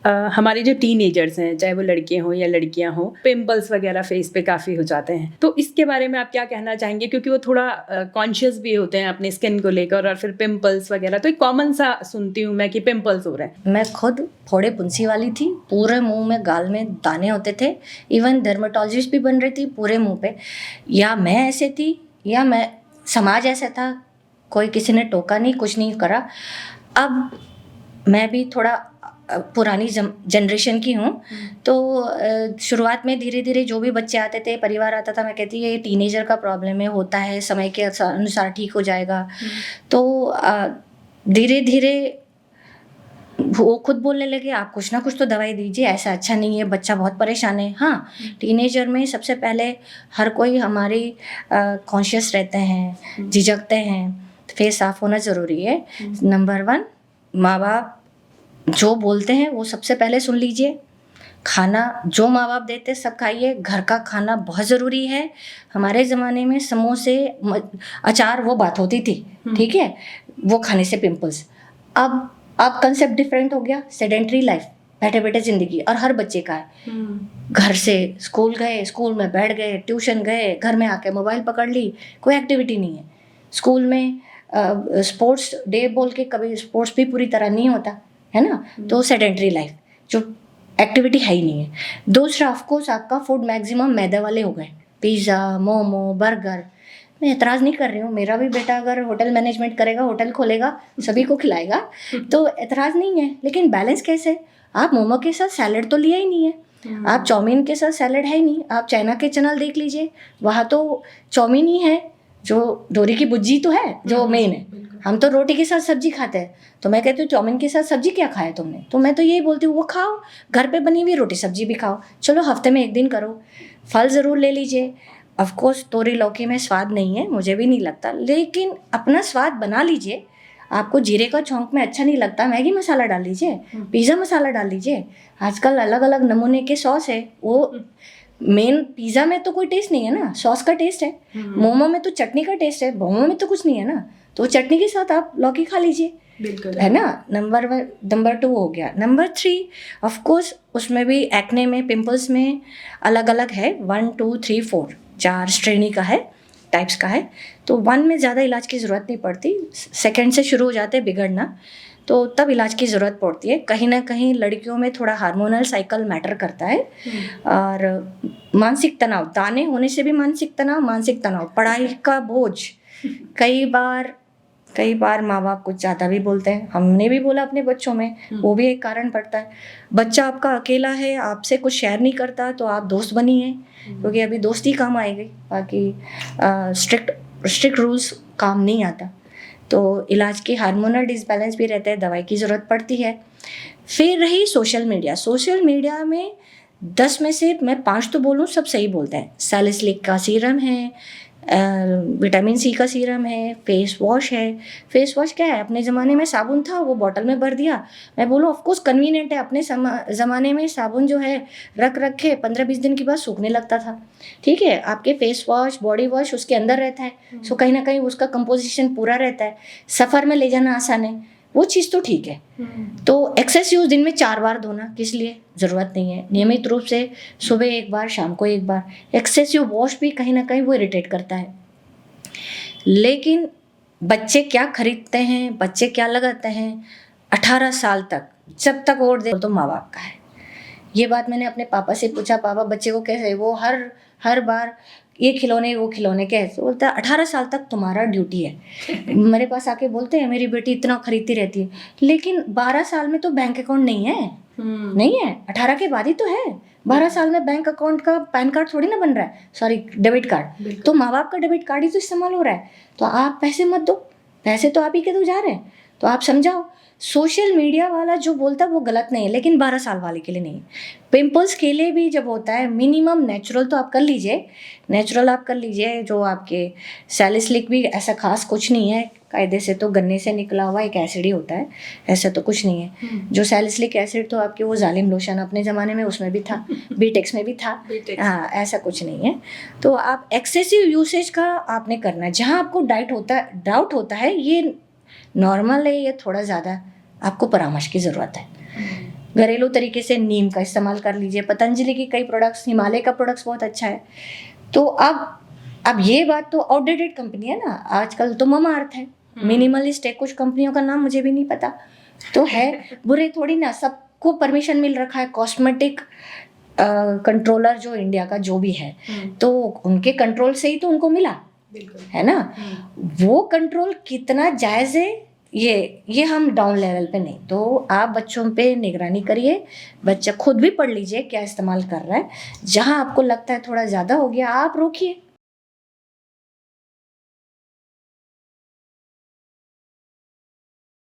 हमारे जो टीनेजर्स हैं, चाहे वो लड़के हों या लड़कियां हों, पिंपल्स वगैरह फेस पे काफ़ी हो जाते हैं, तो इसके बारे में आप क्या कहना चाहेंगे? क्योंकि वो थोड़ा कॉन्शियस भी होते हैं अपने स्किन को लेकर, और फिर पिंपल्स वगैरह तो एक कॉमन सा सुनती हूँ मैं कि पिंपल्स हो रहे हैं। मैं खुद फोड़े पुंसी वाली थी, पूरे मुंह में गाल में दाने होते थे, इवन डर्मेटोलॉजिस्ट भी बन रही थी पूरे मुंह पे। या मैं ऐसे थी या मैं समाज ऐसा था, कोई किसी ने टोका नहीं, कुछ नहीं करा। अब मैं भी थोड़ा पुरानी जनरेशन की हूँ, तो शुरुआत में धीरे धीरे जो भी बच्चे आते थे, परिवार आता था, मैं कहती ये टीनेजर का प्रॉब्लम है, होता है, समय के अनुसार ठीक हो जाएगा। तो धीरे धीरे वो खुद बोलने लगे आप कुछ ना कुछ तो दवाई दीजिए, ऐसा अच्छा नहीं है, बच्चा बहुत परेशान है। हाँ, टीनेजर में सबसे पहले हर कोई हमारी कॉन्शियस रहते हैं, झिझकते हैं, फेस साफ होना ज़रूरी है। नंबर 1, माँ बाप जो बोलते हैं वो सबसे पहले सुन लीजिए। खाना जो माँ बाप देते सब खाइए, घर का खाना बहुत ज़रूरी है। हमारे ज़माने में समोसे अचार वो बात होती थी, ठीक है, वो खाने से पिंपल्स। अब कंसेप्ट डिफरेंट हो गया, सेडेंट्री लाइफ, बैठे बैठे ज़िंदगी, और हर बच्चे का है। घर से स्कूल गए, स्कूल में बैठ गए, ट्यूशन गए, घर में आके मोबाइल पकड़ ली, कोई एक्टिविटी नहीं है। स्कूल में स्पोर्ट्स डे बोल के कभी स्पोर्ट्स भी पूरी तरह नहीं होता है ना, तो सेडेंट्री लाइफ, जो एक्टिविटी है ही नहीं है। दूसरा, ऑफकोर्स आपका फूड मैक्सिमम मैदे वाले हो गए, पिज़्ज़ा, मोमो, बर्गर। मैं एतराज़ नहीं कर रही हूँ, मेरा भी बेटा अगर होटल मैनेजमेंट करेगा, होटल खोलेगा, सभी को खिलाएगा, तो एतराज़ नहीं है। लेकिन बैलेंस कैसे? आप मोमो के साथ सैलड तो लिया ही नहीं है, आप चाउमीन के साथ सैलड है ही नहीं। आप चाइना के चैनल देख लीजिए, वहाँ तो चाउमीन ही है, जो डोरी की भुर्जी तो है जो मेन है। हम तो रोटी के साथ सब्जी खाते हैं, तो मैं कहती हूँ चाउमीन के साथ सब्जी क्या खाया तुमने? तो मैं तो यही बोलती हूँ वो खाओ, घर पे बनी हुई रोटी सब्जी भी खाओ, चलो हफ्ते में 1 दिन करो। फल ज़रूर ले लीजिए। ऑफकोर्स तोरी लौकी में स्वाद नहीं है, मुझे भी नहीं लगता, लेकिन अपना स्वाद बना लीजिए। आपको जीरे का छौंक में अच्छा नहीं लगता, मैगी मसाला डाल लीजिए, पिज़्ज़ा मसाला डाल लीजिए। आजकल अलग अलग नमूने के सॉस है, वो मेन पिज़्ज़ा में तो कोई टेस्ट नहीं है ना, सॉस का टेस्ट है। मोमो में तो चटनी का टेस्ट है, मोमो में तो कुछ नहीं है ना, तो चटनी के साथ आप लौकी खा लीजिए, है ना। नंबर 2 हो गया। नंबर 3, ऑफ कोर्स उसमें भी एक्ने में, पिंपल्स में अलग अलग है, 1 2 3 4 4 श्रेणी का है, टाइप्स का है। तो 1 में ज़्यादा इलाज की ज़रूरत नहीं पड़ती, सेकेंड से शुरू हो जाते हैं बिगड़ना, तो तब इलाज की ज़रूरत पड़ती है। कहीं ना कहीं लड़कियों में थोड़ा हार्मोनल साइकिल मैटर करता है, और मानसिक तनाव, दाने होने से भी मानसिक तनाव, पढ़ाई का बोझ, कई बार माँ बाप कुछ ज़्यादा भी बोलते हैं, हमने भी बोला अपने बच्चों में, वो भी एक कारण पड़ता है। बच्चा आपका अकेला है, आपसे कुछ शेयर नहीं करता, तो आप दोस्त बनिए, क्योंकि अभी दोस्ती काम आएगी, बाकी स्ट्रिक्ट रूल्स काम नहीं आता। तो इलाज के हार्मोनल डिसबैलेंस भी रहते हैं, दवाई की ज़रूरत पड़ती है। फिर रही सोशल मीडिया में 10 में से मैं 5 तो बोलूँ, सब सही बोलते हैं। सैलिसिलिक का सीरम है, विटामिन सी का सीरम है, फेस वॉश है। फेस वॉश क्या है, अपने ज़माने में साबुन था, वो बॉटल में भर दिया। मैं बोलूँ ऑफकोर्स कन्वीनियंट है, अपने ज़माने में साबुन जो है रख के 15-20 दिन के बाद सूखने लगता था, ठीक है। आपके फेस वॉश, बॉडी वॉश उसके अंदर रहता है, सो कहीं ना कहीं उसका कंपोजिशन पूरा रहता है, सफ़र में ले जाना आसान है, वो चीज़ तो ठीक है। तो एक्सेस यूज दिन में 4 बार धोना किस लिए, ज़रूरत नहीं है। नियमित रूप से सुबह 1 बार, शाम को 1 बार। एक्सेसिव वॉश भी कहीं ना कहीं वो इरिटेट करता है। लेकिन बच्चे क्या खरीदते हैं, बच्चे क्या लगाते हैं, 18 साल तक जब तक वोट दे तो माँ बाप का है। ये बात मैंने अपने पापा से पूछा, पापा बच्चे को कैसे, वो हर बार ये खिलौने वो खिलौने, कैसे? बोलता है 18 साल तक तुम्हारा ड्यूटी है। मेरे पास आके बोलते हैं मेरी बेटी इतना खरीदती रहती है, लेकिन 12 साल में तो बैंक अकाउंट नहीं है, नहीं है, 18 के बाद ही तो है। 12 साल में बैंक अकाउंट का पैन कार्ड थोड़ी ना बन रहा है, सॉरी डेबिट कार्ड, तो माँ बाप का डेबिट कार्ड ही तो इस्तेमाल हो रहा है। तो आप पैसे मत दो, पैसे तो आप ही के तो जा रहे हैं, तो आप समझाओ। सोशल मीडिया वाला जो बोलता है वो गलत नहीं है, लेकिन 12 साल वाले के लिए नहीं है। पिंपल्स के लिए भी जब होता है, मिनिमम नेचुरल तो आप कर लीजिए, जो आपके सैलिसिलिक भी ऐसा खास कुछ नहीं है, कायदे से तो गन्ने से निकला हुआ एक एसिड ही होता है, ऐसा तो कुछ नहीं है। जो सैलिसिलिक एसिड तो आपके वो जालिम लोशन अपने ज़माने में उसमें भी था, बीटेक्स में भी था, हाँ, ऐसा कुछ नहीं है। तो आप एक्सेसिव यूसेज का आपने करना है, जहाँ आपको डाउट होता है ये नॉर्मल है, ये थोड़ा ज़्यादा, आपको परामर्श की ज़रूरत है। घरेलू तरीके से नीम का इस्तेमाल कर लीजिए, पतंजलि की कई प्रोडक्ट्स, हिमालय का प्रोडक्ट्स बहुत अच्छा है। तो अब ये बात तो आउटडेटेड कंपनी है ना, आजकल तो ममाअर्थ है, मिनिमलिस्ट है, कुछ कंपनियों का नाम मुझे भी नहीं पता, तो है बुरे थोड़ी ना, सबको परमिशन मिल रखा है। कॉस्मेटिक कंट्रोलर जो इंडिया का जो भी है, तो उनके कंट्रोल से ही तो उनको मिला, है ना। वो कंट्रोल कितना जायज़ है, ये हम डाउन लेवल पे नहीं। तो आप बच्चों पे निगरानी करिए, बच्चा खुद भी पढ़ लीजिए क्या इस्तेमाल कर रहा है, जहाँ आपको लगता है थोड़ा ज़्यादा हो गया आप रोकिए।